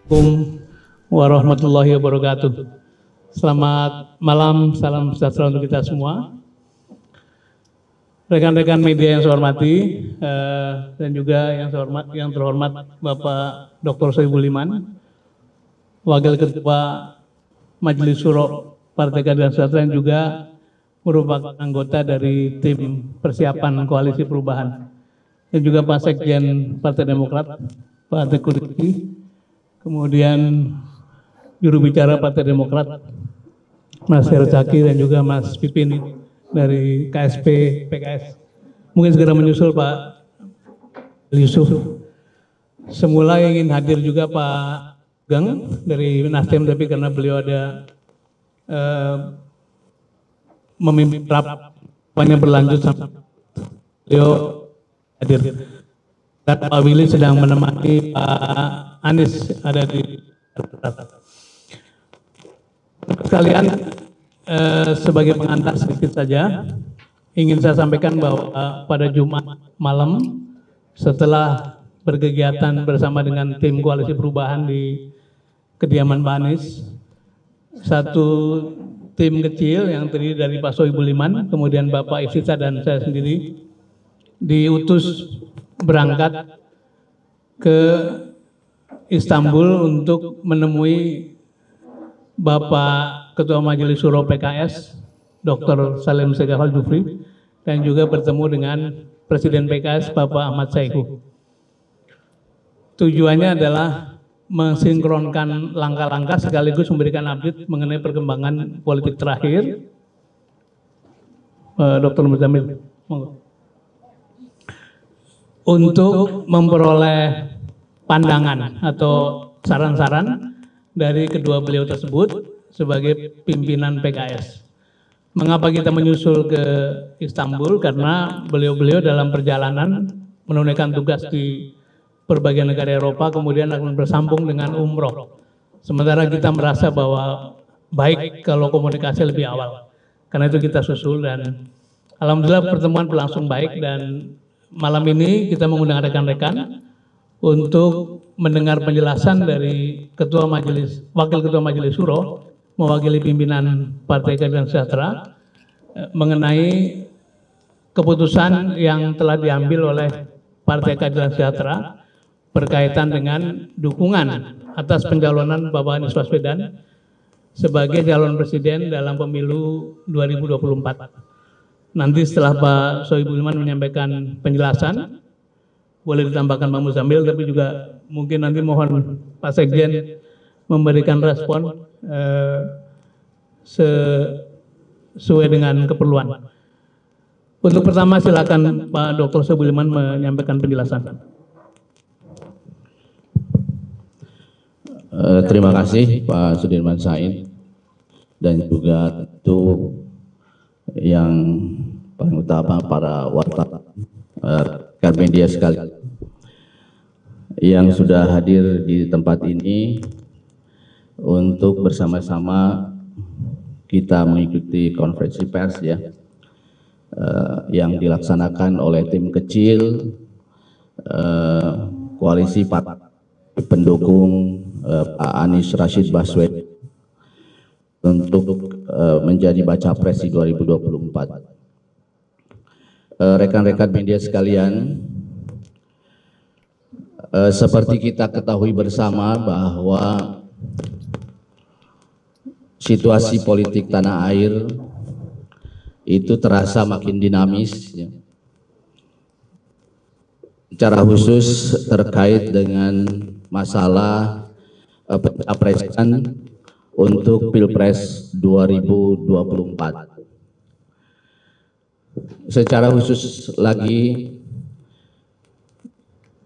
Assalamualaikum warahmatullahi wabarakatuh. Selamat malam, salam sejahtera untuk kita semua. Rekan-rekan media yang saya hormati dan juga yang terhormat Bapak Dr. Soebul Iman, Wakil Ketua Majelis Syuro Partai Keadilan Sejahtera yang juga merupakan anggota dari tim persiapan Koalisi Perubahan, dan juga Pak Sekjen Partai Demokrat, Pak Teguh Rifki, kemudian juru bicara Partai Demokrat, Mas Herzaki, dan juga Mas Pipin dari KSP PKS. Mungkin segera menyusul Pak Yusuf. Semula ingin hadir juga Pak Gang dari Nasdem, tapi karena beliau ada memimpin rapatnya berlanjut sampai beliau hadir. Dan Pak Willy sedang menemani Pak Anies ada di sekalian. Sebagai pengantar sedikit saja, ingin saya sampaikan bahwa pada Jumat malam setelah berkegiatan bersama dengan tim Koalisi Perubahan di kediaman Pak Anies, satu tim kecil yang terdiri dari Pak Soebul Iman, kemudian Bapak Iftitha dan saya sendiri diutus berangkat ke Istanbul untuk menemui Bapak Ketua Majelis Syuro PKS, Dr. Salim Segaf Al-Jufri, dan juga bertemu dengan Presiden PKS, Bapak Ahmad Saiku. Tujuannya adalah mensinkronkan langkah-langkah sekaligus memberikan update mengenai perkembangan politik terakhir. Dr. Muzamil, untuk memperoleh pandangan atau saran-saran dari kedua beliau tersebut sebagai pimpinan PKS. Mengapa kita menyusul ke Istanbul? Karena beliau-beliau dalam perjalanan menunaikan tugas di berbagai negara Eropa, kemudian akan bersambung dengan umroh. Sementara kita merasa bahwa baik kalau komunikasi lebih awal. Karena itu kita susul, dan alhamdulillah pertemuan berlangsung baik, dan malam ini kita mengundang rekan-rekan untuk mendengar penjelasan dari Wakil Ketua Majelis Syuro mewakili pimpinan Partai Keadilan Sejahtera mengenai keputusan yang telah diambil oleh Partai Keadilan Sejahtera berkaitan dengan dukungan atas pencalonan Bapak Anies Baswedan sebagai calon presiden dalam pemilu 2024. Nanti setelah Pak Soebul Iman menyampaikan penjelasan, boleh ditambahkan Pak Muzamil, tapi juga mungkin nanti mohon Pak Sekjen memberikan respon sesuai dengan keperluan. Untuk pertama silakan Pak Dr. Soebul Iman menyampaikan penjelasan. Terima kasih Pak Sudirman Said, dan juga tentu yang paling utama para wartawan, rekan media sekalian yang sudah hadir di tempat ini untuk bersama-sama kita mengikuti konferensi pers yang dilaksanakan oleh tim kecil koalisi partai pendukung Pak Anies Rashid Baswedan untuk menjadi baca pres di 2024. Rekan-rekan media sekalian, seperti kita ketahui bersama bahwa situasi politik tanah air itu terasa makin dinamis, secara khusus terkait dengan masalah pencapresan untuk Pilpres 2024. Secara khusus lagi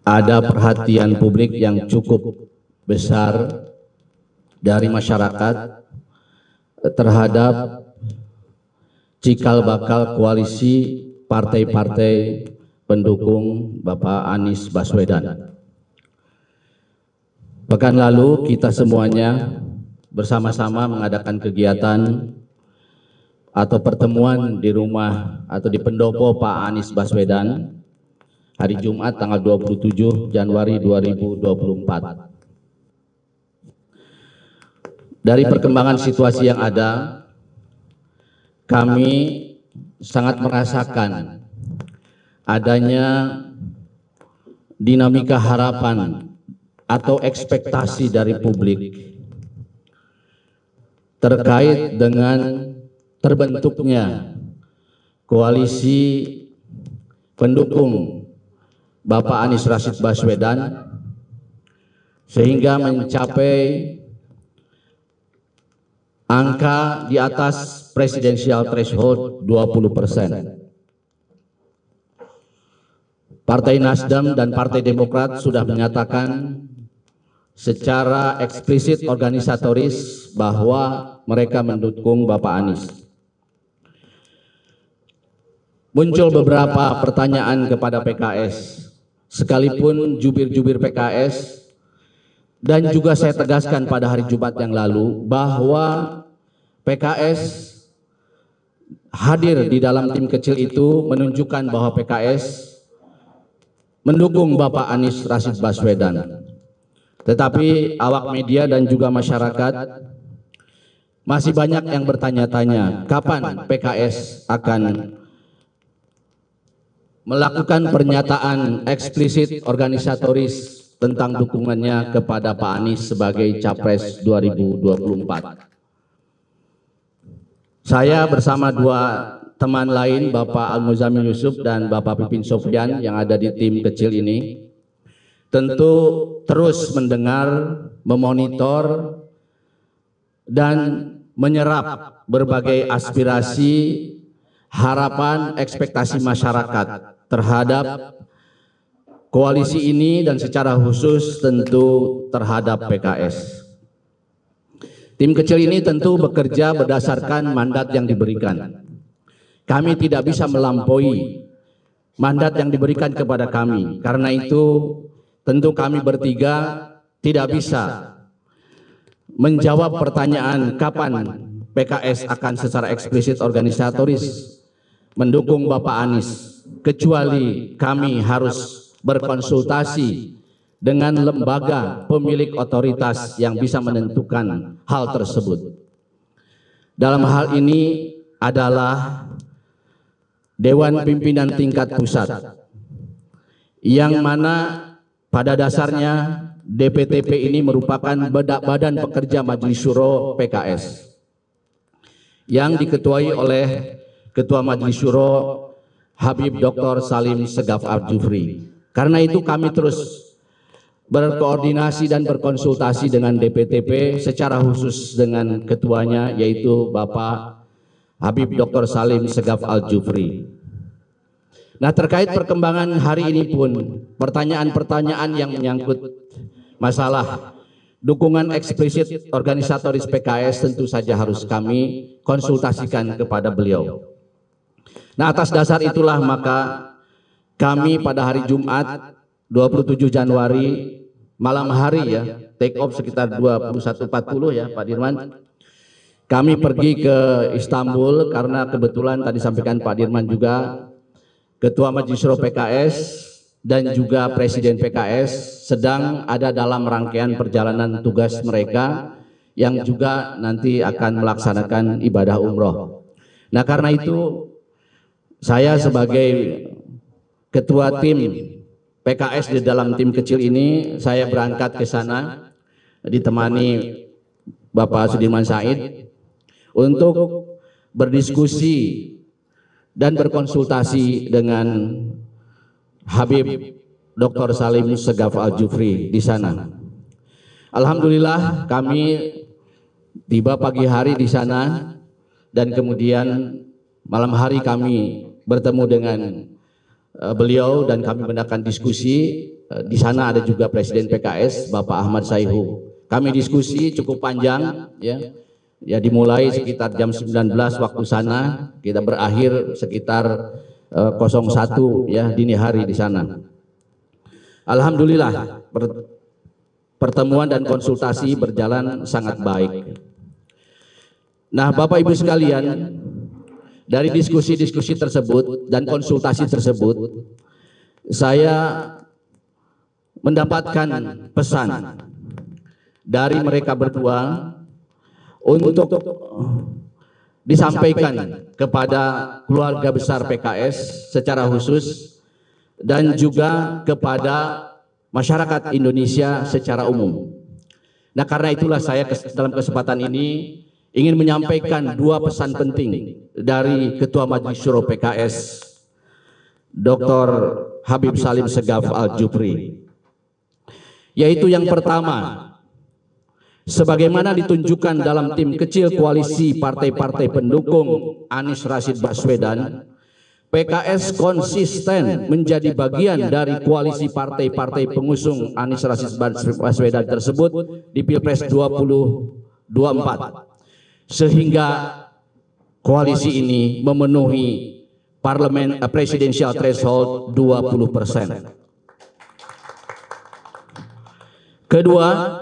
ada perhatian publik yang cukup besar dari masyarakat terhadap cikal bakal koalisi partai-partai pendukung Bapak Anies Baswedan. Pekan lalu kita semuanya bersama-sama mengadakan kegiatan atau pertemuan di rumah atau di pendopo Pak Anies Baswedan hari Jumat tanggal 27 Januari 2024. dari perkembangan situasi yang ada, kami sangat merasakan adanya dinamika harapan atau ekspektasi dari publik terkait dengan terbentuknya koalisi pendukung Bapak Anies Rashid Baswedan sehingga mencapai angka di atas presidensial threshold 20%. Partai Nasdem dan Partai Demokrat sudah menyatakan secara eksplisit organisatoris bahwa mereka mendukung Bapak Anies. Muncul beberapa pertanyaan kepada PKS, sekalipun jubir-jubir PKS, dan juga saya tegaskan pada hari Jumat yang lalu bahwa PKS hadir di dalam tim kecil itu menunjukkan bahwa PKS mendukung Bapak Anies Rashid Baswedan. Tetapi awak media dan juga masyarakat masih banyak yang bertanya-tanya kapan PKS akan melakukan pernyataan eksplisit organisatoris tentang dukungannya kepada Pak Anies sebagai Capres 2024. Saya bersama dua teman lain, Bapak Al-Muzamil Yusuf dan Bapak Pipin Sofyan yang ada di tim kecil ini, tentu terus mendengar, memonitor, dan menyerap berbagai aspirasi, harapan, ekspektasi masyarakat terhadap koalisi ini dan secara khusus tentu terhadap PKS. Tim kecil ini tentu bekerja berdasarkan mandat yang diberikan. Kami tidak bisa melampaui mandat yang diberikan kepada kami. Karena itu tentu kami bertiga tidak bisa menjawab pertanyaan kapan PKS akan secara eksplisit organisatoris mendukung Bapak Anies, kecuali kami harus berkonsultasi dengan lembaga pemilik otoritas yang bisa menentukan hal tersebut. Dalam hal ini adalah Dewan Pimpinan Tingkat Pusat, yang mana pada dasarnya DPTP ini merupakan badan pekerja Majelis Syuro PKS yang diketuai oleh Ketua Majelis Syuro Habib Dr. Salim Segaf Al-Jufri. Karena itu kami terus berkoordinasi dan berkonsultasi dengan DPTP secara khusus dengan ketuanya yaitu Bapak Habib Dr. Salim Segaf Al-Jufri. Nah, terkait perkembangan hari ini pun pertanyaan-pertanyaan yang menyangkut masalah dukungan eksplisit organisatoris PKS tentu saja harus kami konsultasikan kepada beliau. Nah, atas dasar itulah maka kami pada hari Jumat 27 Januari malam hari ya, take off sekitar 21.40 ya Pak Dirman. Kami pergi ke Istanbul karena kebetulan tadi sampaikan Pak Dirman juga Ketua Majelis Syuro PKS dan juga Presiden PKS sedang ada dalam rangkaian perjalanan tugas mereka yang juga nanti akan melaksanakan ibadah umroh. Nah, karena itu saya sebagai Ketua tim PKS di dalam tim kecil ini, saya berangkat ke sana ditemani Bapak Sudirman Said untuk berdiskusi dan berkonsultasi dengan Habib Dr. Salim Segaf Al-Jufri di sana. Alhamdulillah kami tiba pagi hari di sana dan kemudian malam hari kami bertemu dengan beliau dan kami mengadakan diskusi. Di sana ada juga Presiden PKS Bapak Ahmad Sayhu. Kami diskusi cukup panjang ya dimulai sekitar jam 19 waktu sana, kita berakhir sekitar 01 ya dini hari di sana. Alhamdulillah pertemuan dan konsultasi berjalan sangat baik. Nah, Bapak Ibu sekalian, dari diskusi-diskusi tersebut dan konsultasi tersebut, saya mendapatkan pesan dari mereka berdua untuk disampaikan kepada keluarga besar PKS secara khusus dan juga kepada masyarakat Indonesia secara umum. Nah, karena itulah saya dalam kesempatan ini ingin menyampaikan dua pesan penting dari Ketua Majelis Syuro PKS, Dr. Habib Salim Segaf Al-Jufri. Yaitu yang pertama, sebagaimana ditunjukkan dalam tim kecil koalisi partai-partai pendukung Anies Rashid Baswedan, PKS konsisten menjadi bagian dari koalisi partai-partai pengusung Anies Rashid Baswedan tersebut di Pilpres 2024, sehingga koalisi ini memenuhi presidential threshold 20%. Kedua,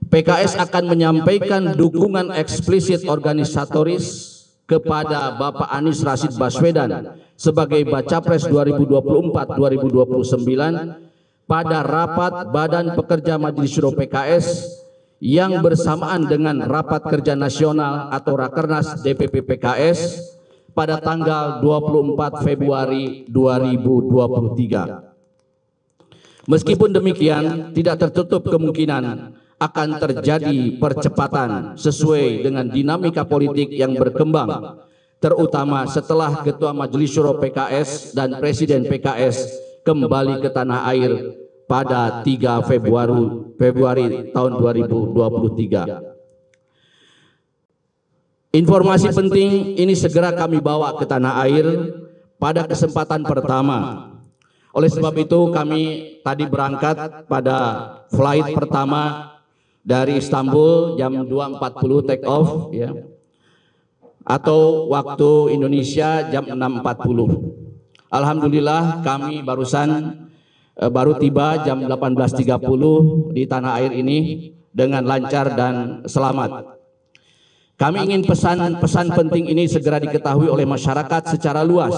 PKS akan menyampaikan dukungan eksplisit organisatoris kepada Bapak Anies Rashid Baswedan sebagai Baca Pres 2024-2029 pada rapat Badan Pekerja Majelis Syuro PKS yang bersamaan dengan Rapat Kerja Nasional atau Rakernas DPP PKS pada tanggal 24 Februari 2023. Meskipun demikian, tidak tertutup kemungkinan akan terjadi percepatan sesuai dengan dinamika politik yang berkembang, terutama setelah Ketua Majelis Syuro PKS dan Presiden PKS kembali ke tanah air pada 3 Februari tahun 2023. Informasi penting ini segera kami bawa ke tanah air pada kesempatan pertama. Oleh sebab itu kami tadi berangkat pada flight pertama dari Istanbul jam 2.40 take off ya, atau waktu Indonesia jam 6.40. Alhamdulillah kami baru tiba jam 18.30 di tanah air ini dengan lancar dan selamat. Kami ingin pesan penting ini segera diketahui oleh masyarakat secara luas,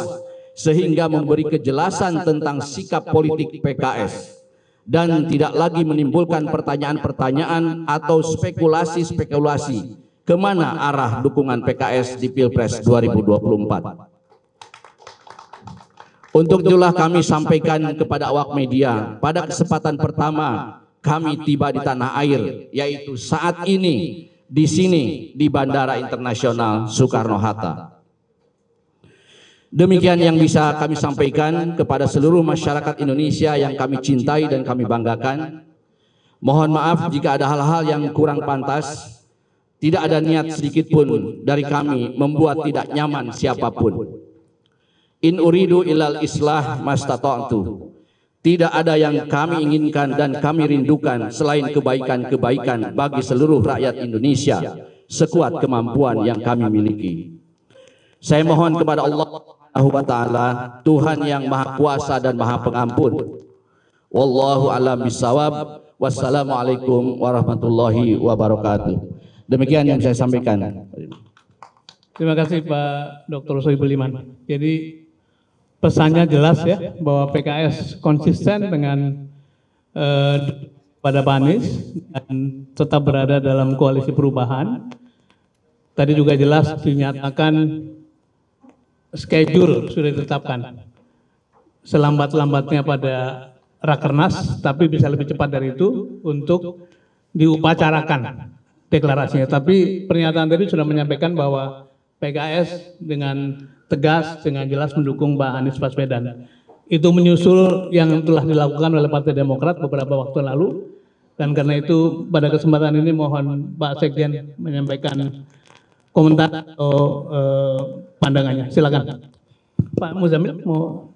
sehingga memberi kejelasan tentang sikap politik PKS dan tidak lagi menimbulkan pertanyaan-pertanyaan atau spekulasi-spekulasi kemana arah dukungan PKS di Pilpres 2024. Untuk itulah kami sampaikan kepada awak media pada kesempatan pertama kami tiba di tanah air, yaitu saat ini di sini di Bandara Internasional Soekarno-Hatta. Demikian yang bisa kami sampaikan kepada seluruh masyarakat Indonesia yang kami cintai dan kami banggakan. Mohon maaf jika ada hal-hal yang kurang pantas. Tidak ada niat sedikit pun dari kami membuat tidak nyaman siapapun. In uridu ilal islah mastata'tu. Tidak ada yang kami inginkan dan kami rindukan selain kebaikan-kebaikan bagi seluruh rakyat Indonesia sekuat kemampuan yang kami miliki. Saya mohon kepada Allah Subhanahu wa ta'ala, Tuhan yang Maha Kuasa dan Maha Pengampun. Wallahu a'lam bishawab. Wassalamualaikum warahmatullahi wabarakatuh. Demikian yang saya sampaikan. Terima kasih Pak Dr. Sohibul Iman. Jadi pesannya jelas ya, bahwa PKS konsisten dengan pada Pak Anies dan tetap berada dalam koalisi perubahan. Tadi juga jelas dinyatakan schedule sudah ditetapkan selambat-lambatnya pada Rakernas, tapi bisa lebih cepat dari itu untuk diupacarakan deklarasinya. Tapi pernyataan tadi sudah menyampaikan bahwa PKS dengan tegas, dengan jelas mendukung Pak Anies Baswedan. Itu menyusul yang telah dilakukan oleh Partai Demokrat beberapa waktu lalu, dan karena itu pada kesempatan ini mohon Pak Sekjen menyampaikan komentar atau pandangannya. Silakan Pak Muzamil, mau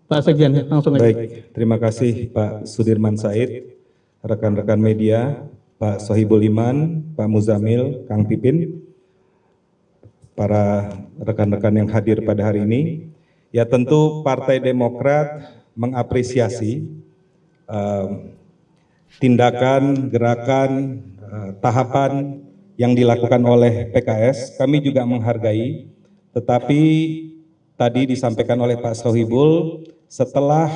Pak Sekjen langsung aja. Baik, terima kasih Pak Sudirman Said, rekan-rekan media, Pak Sohibul Iman, Pak Muzamil, Kang Pipin, para rekan-rekan yang hadir pada hari ini. Ya, tentu Partai Demokrat mengapresiasi tindakan, gerakan, tahapan yang dilakukan oleh PKS. Kami juga menghargai, tetapi tadi disampaikan oleh Pak Sohibul, setelah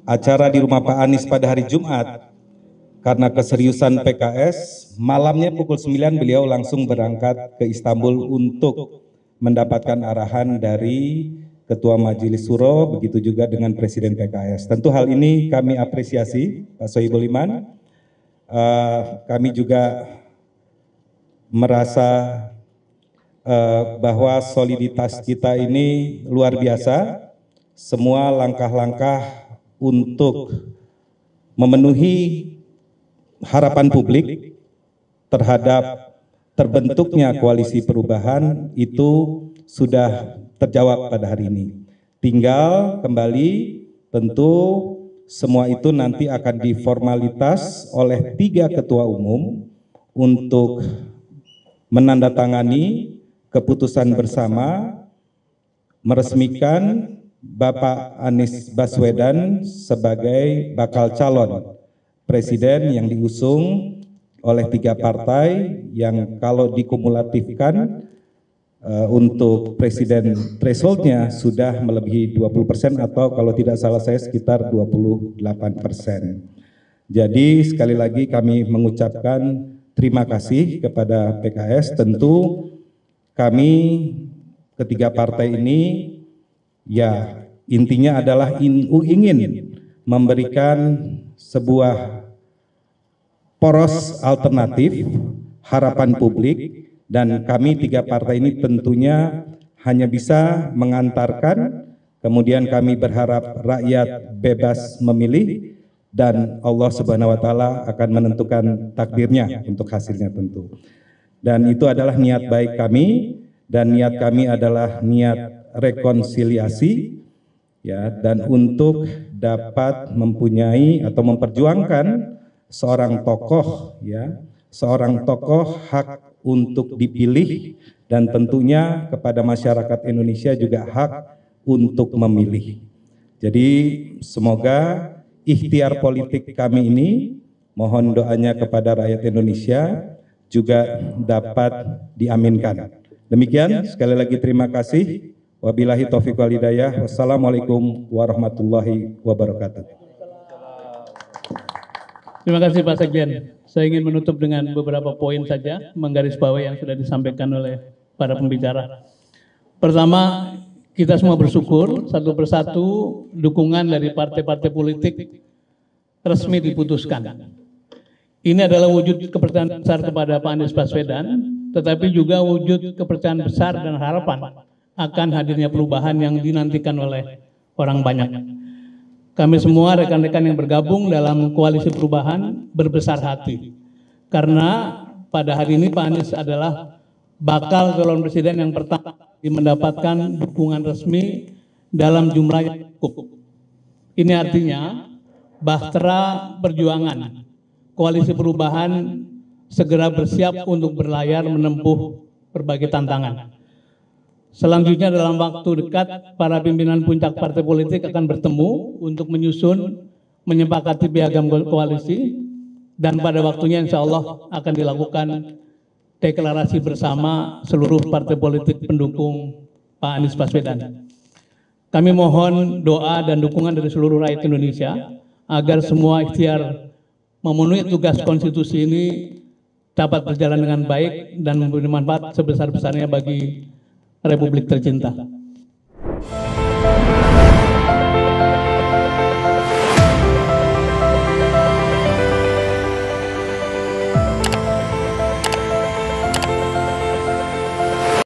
acara di rumah Pak Anies pada hari Jumat, karena keseriusan PKS, malamnya pukul 9 beliau langsung berangkat ke Istanbul untuk mendapatkan arahan dari Ketua Majelis Suro, begitu juga dengan Presiden PKS. Tentu hal ini kami apresiasi, Pak Sohibul Iman. Kami juga merasa bahwa soliditas kita ini luar biasa. Semua langkah-langkah untuk memenuhi harapan publik terhadap terbentuknya koalisi perubahan itu sudah terjawab pada hari ini. Tinggal kembali tentu semua itu nanti akan diformalitas oleh 3 ketua umum untuk menandatangani keputusan bersama meresmikan Bapak Anies Baswedan sebagai bakal calon presiden yang diusung oleh 3 partai yang kalau dikumulatifkan untuk presiden thresholdnya sudah melebihi 20% atau kalau tidak salah saya sekitar 28%. Jadi sekali lagi kami mengucapkan terima kasih kepada PKS. Tentu kami ketiga partai ini ya intinya adalah ingin memberikan sebuah poros alternatif harapan publik, dan kami 3 partai ini tentunya hanya bisa mengantarkan, kemudian kami berharap rakyat bebas memilih dan Allah Subhanahu wa taala akan menentukan takdirnya untuk hasilnya tentu. Dan itu adalah niat baik kami, dan niat kami adalah niat rekonsiliasi ya, dan untuk dapat mempunyai atau memperjuangkan seorang tokoh ya, seorang tokoh hak untuk dipilih, dan tentunya kepada masyarakat Indonesia juga hak untuk memilih. Jadi semoga ikhtiar politik kami ini, mohon doanya kepada rakyat Indonesia juga dapat diaminkan. Demikian, sekali lagi terima kasih. Wabillahi taufiq wal hidayah. Wassalamualaikum warahmatullahi wabarakatuh. Terima kasih Pak Sekjen. Saya ingin menutup dengan beberapa poin saja, menggarisbawahi yang sudah disampaikan oleh para pembicara. Pertama, kita semua bersyukur satu persatu dukungan dari partai-partai politik resmi diputuskan. Ini adalah wujud kepercayaan besar kepada Pak Anies Baswedan, tetapi juga wujud kepercayaan besar dan harapan akan hadirnya perubahan yang dinantikan oleh orang banyak. Kami semua rekan-rekan yang bergabung dalam koalisi perubahan berbesar hati, karena pada hari ini Pak Anies adalah bakal calon presiden yang pertama mendapatkan dukungan resmi dalam jumlah yang cukup. Ini artinya bahtera perjuangan koalisi perubahan segera bersiap untuk berlayar menempuh berbagai tantangan. Selanjutnya dalam waktu dekat, para pimpinan puncak partai politik akan bertemu untuk menyusun, menyepakati piagam koalisi, dan pada waktunya insya Allah akan dilakukan deklarasi bersama seluruh partai politik pendukung Pak Anies Baswedan. Kami mohon doa dan dukungan dari seluruh rakyat Indonesia agar semua ikhtiar memenuhi tugas konstitusi ini dapat berjalan dengan baik dan memberi manfaat sebesar-besarnya bagi Republik tercinta.